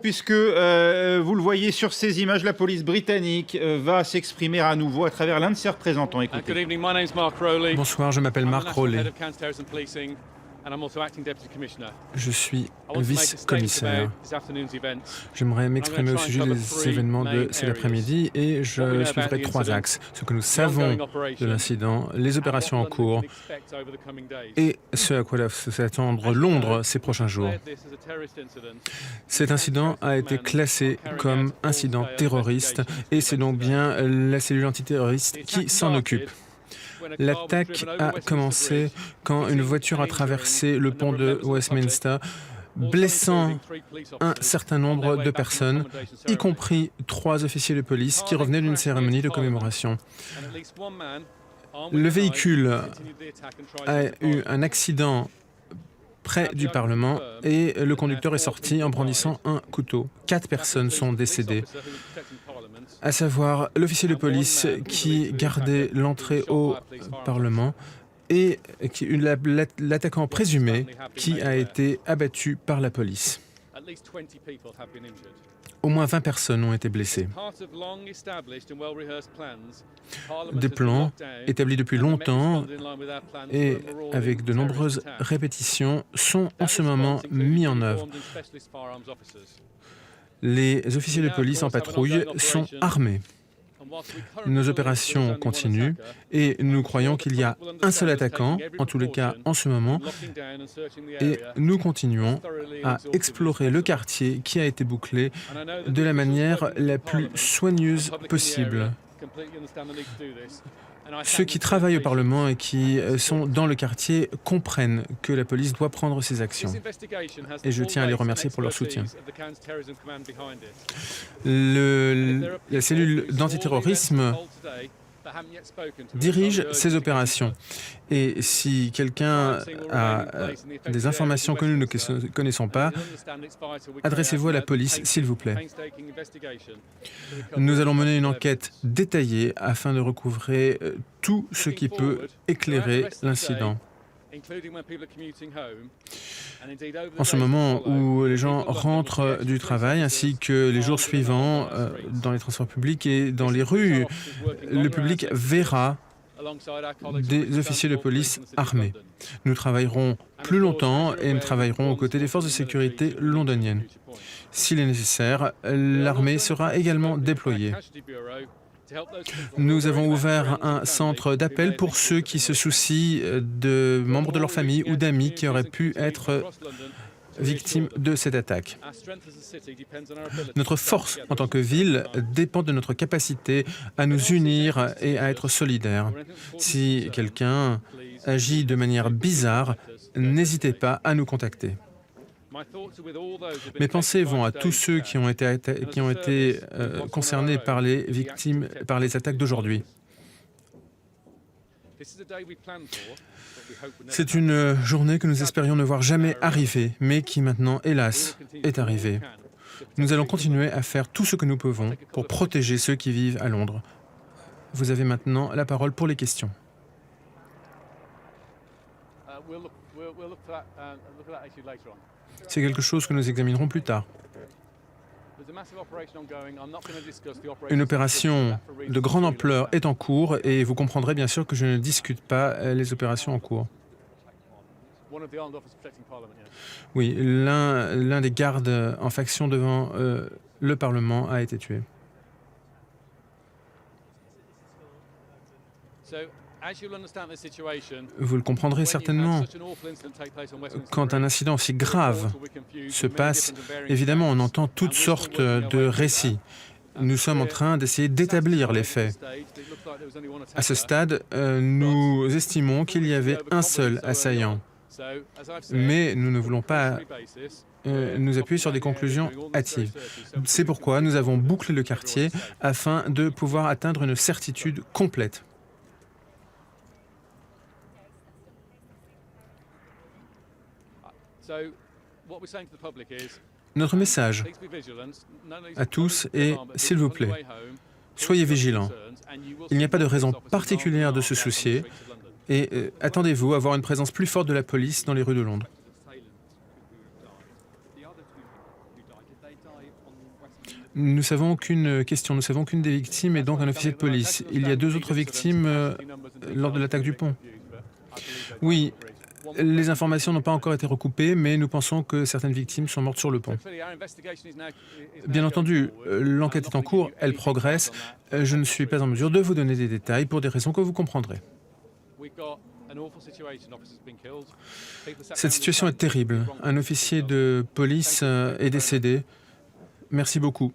Puisque vous le voyez sur ces images, la police britannique va s'exprimer à nouveau à travers l'un de ses représentants. Écoutez. Bonsoir, je m'appelle Mark Rowley. Je suis vice-commissaire. J'aimerais m'exprimer au sujet des événements de cet après-midi et je suivrai trois axes. Ce que nous savons de l'incident, les opérations en cours et ce à quoi doit s'attendre Londres ces prochains jours. Cet incident a été classé comme incident terroriste et c'est donc bien la cellule antiterroriste qui s'en occupe. L'attaque a commencé quand une voiture a traversé le pont de Westminster, blessant un certain nombre de personnes, y compris 3 officiers de police qui revenaient d'une cérémonie de commémoration. Le véhicule a eu un accident près du Parlement et le conducteur est sorti en brandissant un couteau. 4 personnes sont décédées, à savoir l'officier de police qui gardait l'entrée au Parlement et l'attaquant présumé qui a été abattu par la police. Au moins 20 personnes ont été blessées. Des plans établis depuis longtemps et avec de nombreuses répétitions sont en ce moment mis en œuvre. Les officiers de police en patrouille sont armés. Nos opérations continuent et nous croyons qu'il y a un seul attaquant, en tous les cas en ce moment, et nous continuons à explorer le quartier qui a été bouclé de la manière la plus soigneuse possible. Ceux qui travaillent au Parlement et qui sont dans le quartier comprennent que la police doit prendre ses actions. Et je tiens à les remercier pour leur soutien. La cellule d'antiterrorisme dirige ces opérations. Et si quelqu'un a des informations que nous ne connaissons pas, adressez-vous à la police, s'il vous plaît. Nous allons mener une enquête détaillée afin de recouvrer tout ce qui peut éclairer l'incident. En ce moment où les gens rentrent du travail, ainsi que les jours suivants dans les transports publics et dans les rues, le public verra des officiers de police armés. Nous travaillerons plus longtemps et nous travaillerons aux côtés des forces de sécurité londoniennes. S'il est nécessaire, l'armée sera également déployée. Nous avons ouvert un centre d'appel pour ceux qui se soucient de membres de leur famille ou d'amis qui auraient pu être victimes de cette attaque. Notre force en tant que ville dépend de notre capacité à nous unir et à être solidaires. Si quelqu'un agit de manière bizarre, n'hésitez pas à nous contacter. Mes pensées vont à tous ceux qui ont été concernés par les victimes, par les attaques d'aujourd'hui. C'est une journée que nous espérions ne voir jamais arriver, mais qui maintenant, hélas, est arrivée. Nous allons continuer à faire tout ce que nous pouvons pour protéger ceux qui vivent à Londres. Vous avez maintenant la parole pour les questions. C'est quelque chose que nous examinerons plus tard. Une opération de grande ampleur est en cours et vous comprendrez bien sûr que je ne discute pas les opérations en cours. Oui, l'un des gardes en faction devant le Parlement a été tué. Vous le comprendrez certainement. Quand un incident aussi grave se passe, évidemment, on entend toutes sortes de récits. Nous sommes en train d'essayer d'établir les faits. À ce stade, nous estimons qu'il y avait un seul assaillant. Mais nous ne voulons pas nous appuyer sur des conclusions hâtives. C'est pourquoi nous avons bouclé le quartier afin de pouvoir atteindre une certitude complète. Notre message à tous est, s'il vous plaît, soyez vigilants. Il n'y a pas de raison particulière de se soucier et attendez-vous à avoir une présence plus forte de la police dans les rues de Londres. Nous ne savons aucune question, nous ne savons qu'une des victimes est donc un officier de police. Il y a 2 autres victimes lors de l'attaque du pont. Oui, les informations n'ont pas encore été recoupées, mais nous pensons que certaines victimes sont mortes sur le pont. Bien entendu, l'enquête est en cours, elle progresse. Je ne suis pas en mesure de vous donner des détails pour des raisons que vous comprendrez. Cette situation est terrible. Un officier de police est décédé. Merci beaucoup.